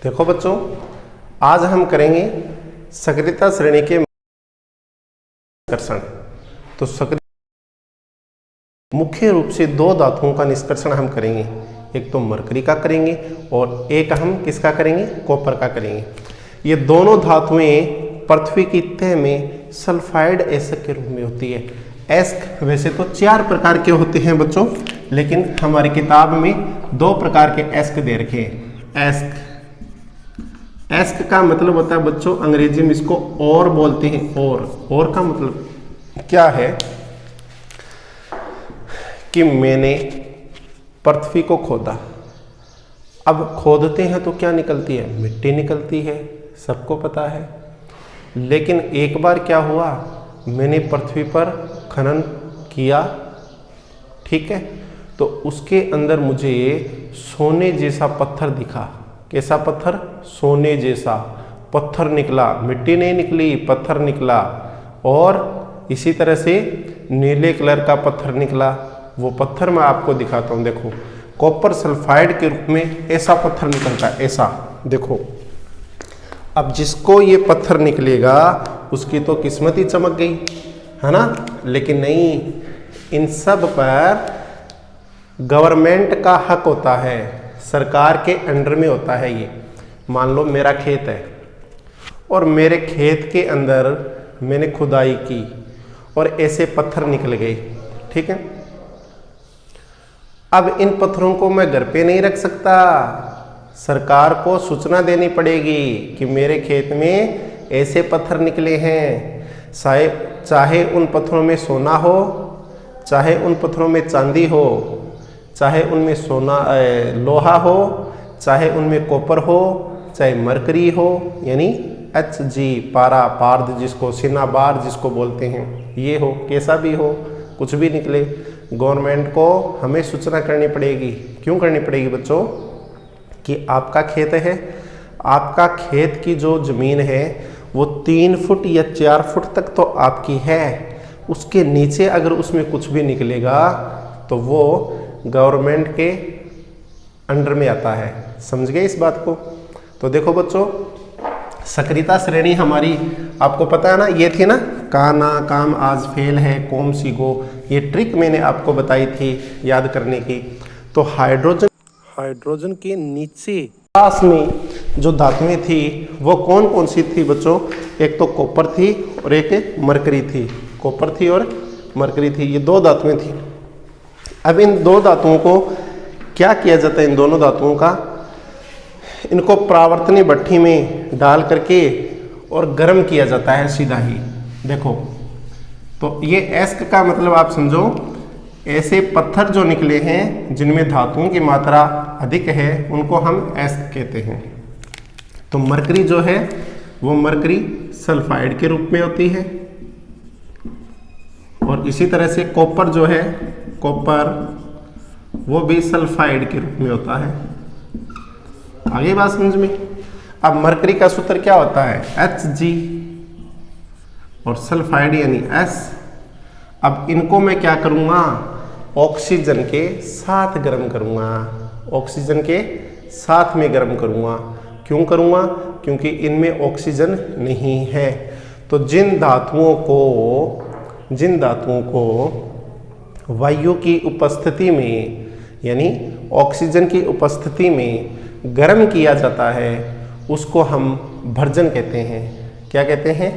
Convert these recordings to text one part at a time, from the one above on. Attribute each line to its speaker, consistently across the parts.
Speaker 1: देखो बच्चों, आज हम करेंगे सक्रियता श्रेणी के निष्कर्षण। तो मुख्य रूप से दो धातुओं का निष्कर्षण हम करेंगे, एक तो मरकरी का करेंगे और एक हम किसका करेंगे, कॉपर का करेंगे। ये दोनों धातुएं पृथ्वी की तह में सल्फाइड एस्क के रूप में होती है। एस्क वैसे तो 4 प्रकार के होते हैं बच्चों, लेकिन हमारी किताब में 2 प्रकार के एस्क दे रखे हैं। एस्क का मतलब होता है बच्चों, अंग्रेजी में इसको और बोलते हैं। और का मतलब क्या है कि मैंने पृथ्वी को खोदा। अब खोदते हैं तो क्या निकलती है, मिट्टी निकलती है, सबको पता है। लेकिन एक बार क्या हुआ, मैंने पृथ्वी पर खनन किया, ठीक है, तो उसके अंदर मुझे सोने जैसा पत्थर दिखा। कैसा पत्थर, सोने जैसा पत्थर निकला, मिट्टी नहीं निकली, पत्थर निकला। और इसी तरह से नीले कलर का पत्थर निकला। वो पत्थर मैं आपको दिखाता हूँ। देखो, कॉपर सल्फाइड के रूप में ऐसा पत्थर निकलता है, ऐसा देखो। अब जिसको ये पत्थर निकलेगा उसकी तो किस्मत ही चमक गई, है ना। लेकिन नहीं, इन सब पर गवर्नमेंट का हक होता है, सरकार के अंडर में होता है ये। मान लो मेरा खेत है और मेरे खेत के अंदर मैंने खुदाई की और ऐसे पत्थर निकल गए, ठीक है। अब इन पत्थरों को मैं घर पे नहीं रख सकता, सरकार को सूचना देनी पड़ेगी कि मेरे खेत में ऐसे पत्थर निकले हैं। चाहे उन पत्थरों में सोना हो, चाहे उन पत्थरों में चांदी हो, चाहे उनमें लोहा हो, चाहे उनमें कॉपर हो, चाहे मरकरी हो, यानी Hg पारा पार्द जिसको सिनाबार जिसको बोलते हैं, ये हो, कैसा भी हो, कुछ भी निकले, गवर्नमेंट को हमें सूचना करनी पड़ेगी। क्यों करनी पड़ेगी बच्चों, कि आपका खेत है, आपका खेत की जो जमीन है वो 3 फुट या 4 फुट तक तो आपकी है। उसके नीचे अगर उसमें कुछ भी निकलेगा तो वो गवर्नमेंट के अंडर में आता है। समझ गए इस बात को। तो देखो बच्चों, सक्रियता श्रेणी हमारी आपको पता है ना, ये थी ना, काना काम आज फेल है, कौम सी गो। ये ट्रिक मैंने आपको बताई थी याद करने की। तो हाइड्रोजन के नीचे पास में जो धातुएं थी वो कौन कौन सी थी बच्चों, एक तो कॉपर थी और एक मरकरी थी। कॉपर थी और मरकरी थी, ये 2 धातुएं थी। अब इन 2 धातुओं को क्या किया जाता है, इन दोनों धातुओं का, इनको परावर्तनीय भट्ठी में डाल करके और गर्म किया जाता है सीधा ही। देखो, तो ये एस्क का मतलब आप समझो, ऐसे पत्थर जो निकले हैं जिनमें धातुओं की मात्रा अधिक है उनको हम एस्क कहते हैं। तो मरकरी जो है वो मरकरी सल्फाइड के रूप में होती है, और इसी तरह से कॉपर जो है, कॉपर वो भी सल्फाइड के रूप में होता है। आगे बात समझ में। अब मरकरी का सूत्र क्या होता है, Hg, और सल्फाइड यानी S। अब इनको मैं क्या करूँगा, ऑक्सीजन के साथ गर्म करूँगा, ऑक्सीजन के साथ में गर्म करूँगा। क्यों करूँगा, क्योंकि इनमें ऑक्सीजन नहीं है। तो जिन धातुओं को वायु की उपस्थिति में, यानी ऑक्सीजन की उपस्थिति में गर्म किया जाता है, उसको हम भर्जन कहते हैं। क्या कहते हैं,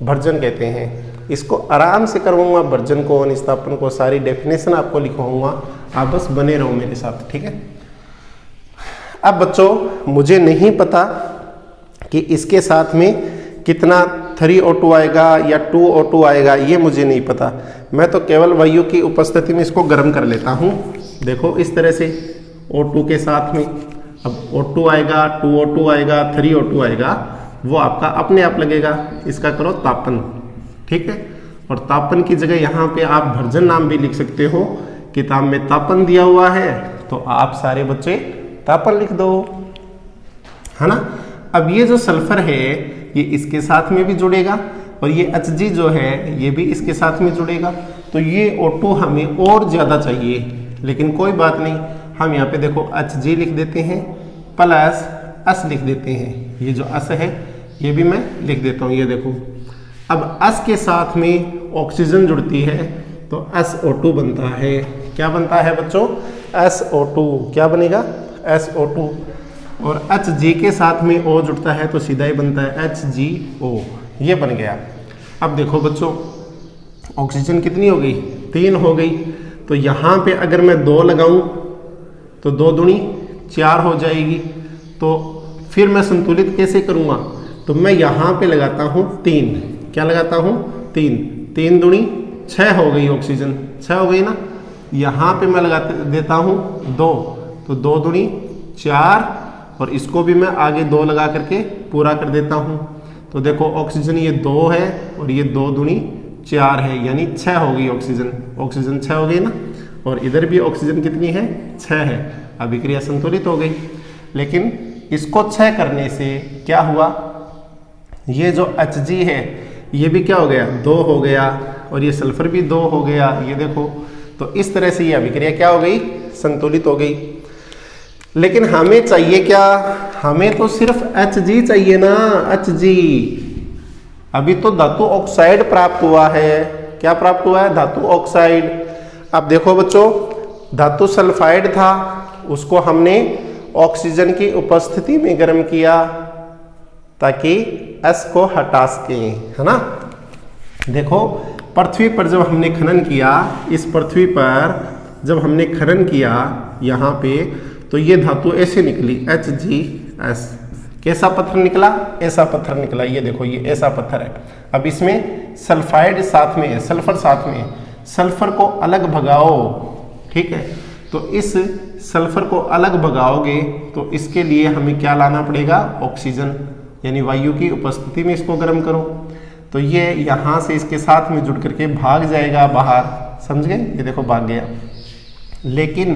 Speaker 1: भर्जन कहते हैं। इसको आराम से करवाऊंगा, भर्जन को, अनिस्तापन को, सारी डेफिनेशन आपको लिखवाऊंगा, आप बस बने रहो मेरे साथ, ठीक है। अब बच्चों, मुझे नहीं पता कि इसके साथ में कितना 3O2 आएगा या 2O2 आएगा, ये मुझे नहीं पता। मैं तो केवल वायु की उपस्थिति में इसको गर्म कर लेता हूँ। देखो इस तरह से O2 के साथ में, अब O2 आएगा, 2O2 आएगा, 3O2 आएगा, वो आपका अपने आप लगेगा। इसका करो तापन, ठीक है। और तापन की जगह यहाँ पे आप भर्जन नाम भी लिख सकते हो। किताब में तापन दिया हुआ है तो आप सारे बच्चे तापन लिख दो, है ना। अब ये जो सल्फर है ये इसके साथ में भी जुड़ेगा, और ये Hg जो है ये भी इसके साथ में जुड़ेगा। तो ये O2 हमें और ज़्यादा चाहिए, लेकिन कोई बात नहीं, हम यहाँ पे देखो Hg लिख देते हैं प्लस अस लिख देते हैं। ये जो अस है ये भी मैं लिख देता हूँ। ये देखो, अब अस के साथ में ऑक्सीजन जुड़ती है तो SO2 बनता है। क्या बनता है बच्चों? SO2। क्या बनेगा? SO2। और Hg के साथ में O जुड़ता है तो सीधा ही बनता है HgO। ये बन गया। अब देखो बच्चों, ऑक्सीजन कितनी हो गई? 3 हो गई। तो यहाँ पे अगर मैं 2 लगाऊं तो 2 दूनी 4 हो जाएगी। तो फिर मैं संतुलित कैसे करूँगा? तो मैं यहाँ पे लगाता हूँ 3। क्या लगाता हूँ? 3। 3 दूनी 6 हो गई, ऑक्सीजन 6 हो गई ना। यहाँ पे मैं लगा देता हूँ 2, तो 2 दूनी 4, और इसको भी मैं आगे 2 लगा करके पूरा कर देता हूँ। तो देखो ऑक्सीजन ये 2 है और ये 2 दूनी 4 है, यानी 6 हो गई ऑक्सीजन। ऑक्सीजन 6 हो गई ना। और इधर भी ऑक्सीजन कितनी है? 6 है। अभिक्रिया संतुलित हो गई। लेकिन इसको 6 करने से क्या हुआ? ये जो Hg है ये भी क्या हो गया? 2 हो गया, और ये सल्फर भी 2 हो गया। ये देखो, तो इस तरह से ये अभिक्रिया क्या हो गई? संतुलित हो गई। लेकिन हमें चाहिए क्या? हमें तो सिर्फ Hg चाहिए ना, Hg। अभी तो धातु ऑक्साइड प्राप्त हुआ है। क्या प्राप्त हुआ है? धातु ऑक्साइड। अब देखो बच्चों, धातु सल्फाइड था, उसको हमने ऑक्सीजन की उपस्थिति में गर्म किया ताकि S को हटा सकें, है ना। देखो, पृथ्वी पर जब हमने खनन किया, इस पृथ्वी पर जब हमने खनन किया यहाँ पे, तो ये धातु ऐसे निकली HgS। कैसा पत्थर निकला? ऐसा पत्थर निकला। ये देखो, ये ऐसा पत्थर है। अब इसमें सल्फाइड साथ में है, सल्फर साथ में है। सल्फर को अलग भगाओ, ठीक है। तो इस सल्फर को अलग भगाओगे तो इसके लिए हमें क्या लाना पड़ेगा? ऑक्सीजन, यानी वायु की उपस्थिति में इसको गर्म करो। तो ये यहाँ से इसके साथ में जुड़ करके भाग जाएगा बाहर, समझ गए? ये देखो भाग गया। लेकिन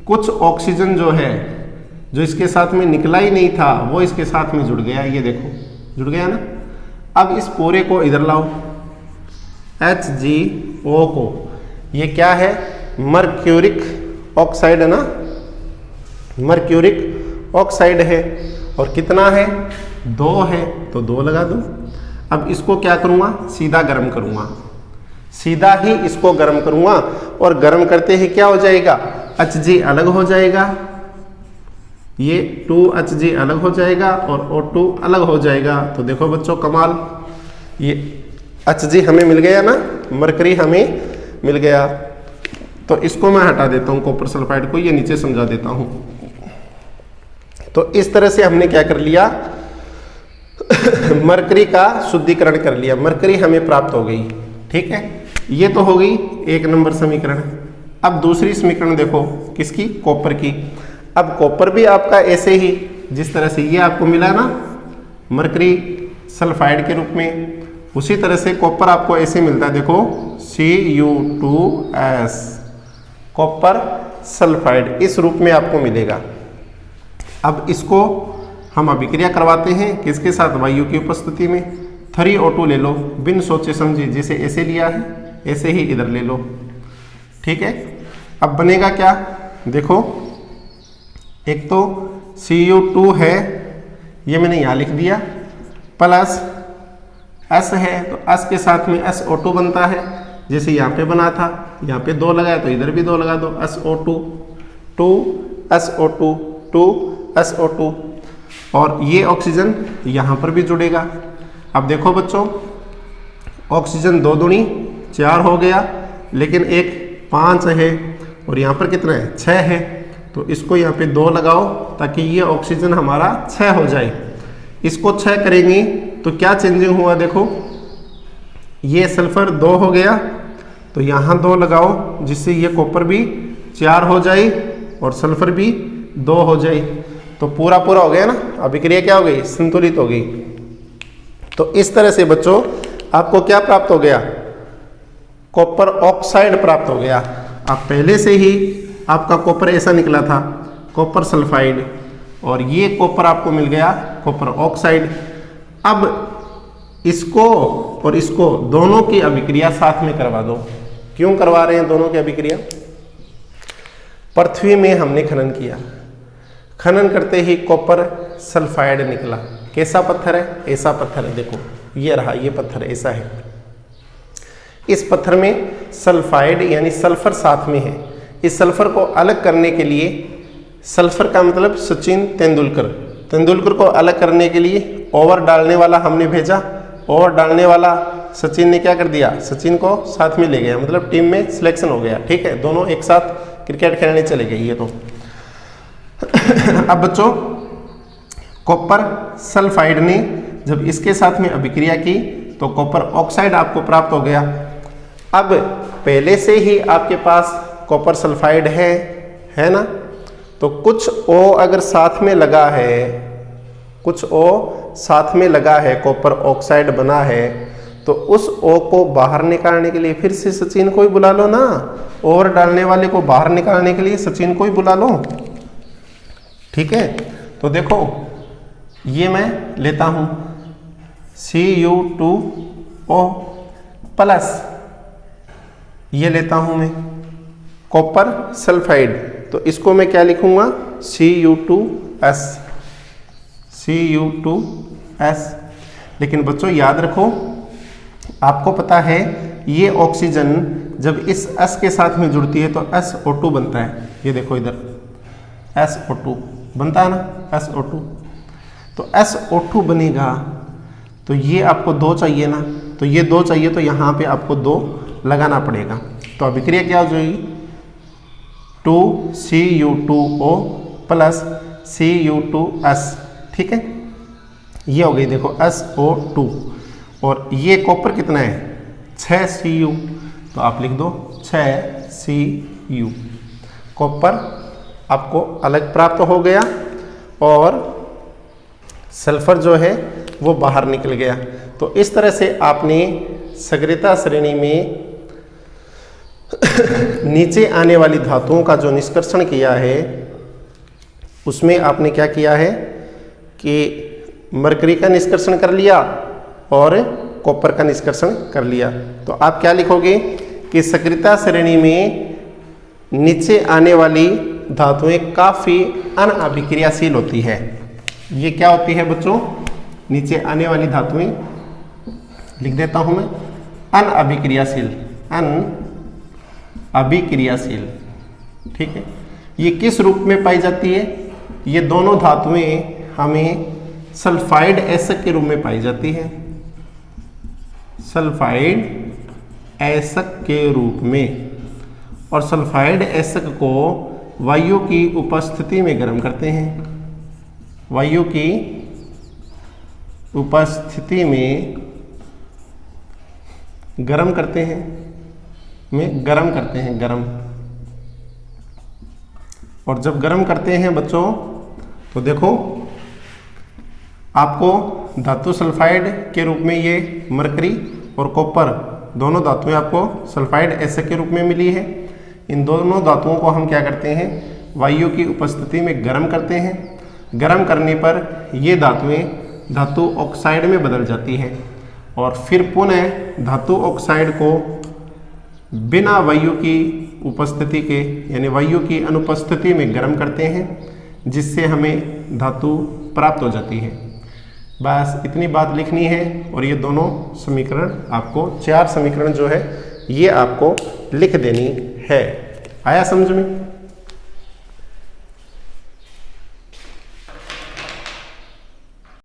Speaker 1: कुछ ऑक्सीजन जो है, जो इसके साथ में निकला ही नहीं था, वो इसके साथ में जुड़ गया। ये देखो, जुड़ गया ना। अब इस पूरे को इधर लाओ, HgO को। ये क्या है? मर्क्यूरिक ऑक्साइड है ना, मर्क्यूरिक ऑक्साइड है। और कितना है? 2 है, तो 2 लगा दो। अब इसको क्या करूँगा? सीधा गर्म करूँगा, सीधा ही इसको गर्म करूँगा। और गर्म करते ही क्या हो जाएगा? Hg अलग हो जाएगा, ये 2Hg अलग हो जाएगा और O2 अलग हो जाएगा। तो देखो बच्चों, कमाल, ये Hg हमें मिल गया ना, मरकरी हमें मिल गया। तो इसको मैं हटा देता हूँ, कॉपर सल्फाइड को, ये नीचे समझा देता हूँ। तो इस तरह से हमने क्या कर लिया? मरकरी का शुद्धिकरण कर लिया, मरकरी हमें प्राप्त हो गई, ठीक है। ये तो हो गई 1 नंबर समीकरण। अब दूसरी समीकरण देखो, किसकी? कॉपर की। अब कॉपर भी आपका ऐसे ही, जिस तरह से ये आपको मिला ना मरकरी सल्फाइड के रूप में, उसी तरह से कॉपर आपको ऐसे मिलता है। देखो, Cu2S, कॉपर सल्फाइड इस रूप में आपको मिलेगा। अब इसको हम अभिक्रिया करवाते हैं किसके साथ? वायु की उपस्थिति में। 3O2 ले लो, बिन सोचे समझे, जैसे ऐसे लिया है ऐसे ही इधर ले लो, ठीक है। अब बनेगा क्या? देखो, एक तो Cu2 है, ये मैंने यहाँ लिख दिया, प्लस S है, तो S के साथ में SO2 बनता है, जैसे यहाँ पे बना था। यहाँ पे 2 लगाया तो इधर भी 2 लगा दो, SO2, 2SO2, 2SO2। और ये ऑक्सीजन यहाँ पर भी जुड़ेगा। अब देखो बच्चों, ऑक्सीजन 2 दूनी 4 हो गया, लेकिन एक 5 है और यहाँ पर कितना है? 6 है। तो इसको यहाँ पे 2 लगाओ ताकि ये ऑक्सीजन हमारा 6 हो जाए। इसको 6 करेंगे तो क्या चेंजिंग हुआ? देखो, ये सल्फर 2 हो गया, तो यहाँ 2 लगाओ जिससे ये कॉपर भी 4 हो जाए और सल्फर भी 2 हो जाए। तो पूरा पूरा हो गया ना, अभिक्रिया क्या हो गई? संतुलित हो गई। तो इस तरह से बच्चों आपको क्या प्राप्त हो गया? कॉपर ऑक्साइड प्राप्त हो गया। अब पहले से ही आपका कॉपर ऐसा निकला था, कॉपर सल्फाइड, और ये कॉपर आपको मिल गया कॉपर ऑक्साइड। अब इसको और इसको दोनों की अभिक्रिया साथ में करवा दो। क्यों करवा रहे हैं दोनों की अभिक्रिया? पृथ्वी में हमने खनन किया, खनन करते ही कॉपर सल्फाइड निकला। कैसा पत्थर है? ऐसा पत्थर है, देखो ये रहा, ये पत्थर ऐसा है। इस पत्थर में सल्फाइड यानी सल्फर साथ में है। इस सल्फर को अलग करने के लिए, सल्फर का मतलब सचिन तेंदुलकर को अलग करने के लिए ओवर डालने वाला हमने भेजा। ओवर डालने वाला सचिन ने क्या कर दिया? सचिन को साथ में ले गया, मतलब टीम में सिलेक्शन हो गया। ठीक है, दोनों एक साथ क्रिकेट खेलने चले गए ये तो। अब बच्चों, कॉपर सल्फाइड ने जब इसके साथ में अभिक्रिया की तो कॉपर ऑक्साइड आपको प्राप्त हो गया। अब पहले से ही आपके पास कॉपर सल्फाइड है ना, तो कुछ O अगर साथ में लगा है, कुछ O साथ में लगा है, कॉपर ऑक्साइड बना है, तो उस O को बाहर निकालने के लिए फिर से सचिन को ही बुला लो ना। और डालने वाले को बाहर निकालने के लिए सचिन को ही बुला लो। ठीक है, तो देखो ये मैं लेता हूं Cu2O प्लस, ये लेता हूं मैं कॉपर सल्फाइड, तो इसको मैं क्या लिखूंगा? Cu2S। लेकिन बच्चों याद रखो, आपको पता है ये ऑक्सीजन जब इस S के साथ में जुड़ती है तो SO2 बनता है। ये देखो इधर SO2 बनता है ना, SO2। तो SO2 बनेगा, तो ये आपको 2 चाहिए ना, तो ये 2 चाहिए, तो यहाँ पे आपको 2 लगाना पड़ेगा। तो अभिक्रिया क्या हो जाएगी? 2Cu2O plus Cu2S। ठीक है, ये हो गई देखो SO2। और ये कॉपर कितना है? 6Cu, तो आप लिख दो 6Cu। कॉपर आपको अलग प्राप्त हो गया और सल्फर जो है वो बाहर निकल गया। तो इस तरह से आपने सग्रेता श्रेणी में नीचे आने वाली धातुओं का जो निष्कर्षण किया है, उसमें आपने क्या किया है कि मरकरी का निष्कर्षण कर लिया और कॉपर का निष्कर्षण कर लिया। तो आप क्या लिखोगे कि सग्रेता श्रेणी में नीचे आने वाली धातुएं काफ़ी अनअभिक्रियाशील होती है। ये क्या होती है बच्चों? नीचे आने वाली धातुएं लिख देता हूं मैं, अनअभिक्रियाशील। अभिक्रियाशील। ठीक है, ये किस रूप में पाई जाती है? ये दोनों धातुएं हमें सल्फाइड एसक के रूप में पाई जाती है। सल्फाइड एसक के रूप में, और सल्फाइड एसक को वायु की उपस्थिति में गर्म करते हैं। वायु की उपस्थिति में गर्म करते हैं, गर्म। और जब गर्म करते हैं बच्चों, तो देखो आपको धातु सल्फाइड के रूप में ये मरकरी और कॉपर दोनों धातुएं आपको सल्फाइड एसक के रूप में मिली है। इन दोनों धातुओं को हम क्या करते हैं? वायु की उपस्थिति में गर्म करते हैं। गर्म करने पर ये धातुएं धातु ऑक्साइड में बदल जाती है और फिर पुनः धातु ऑक्साइड को बिना वायु की उपस्थिति के, यानी वायु की अनुपस्थिति में गर्म करते हैं, जिससे हमें धातु प्राप्त हो जाती है। बस इतनी बात लिखनी है। और ये दोनों समीकरण आपको, 4 समीकरण जो है ये आपको लिख देनी है। आया समझ में?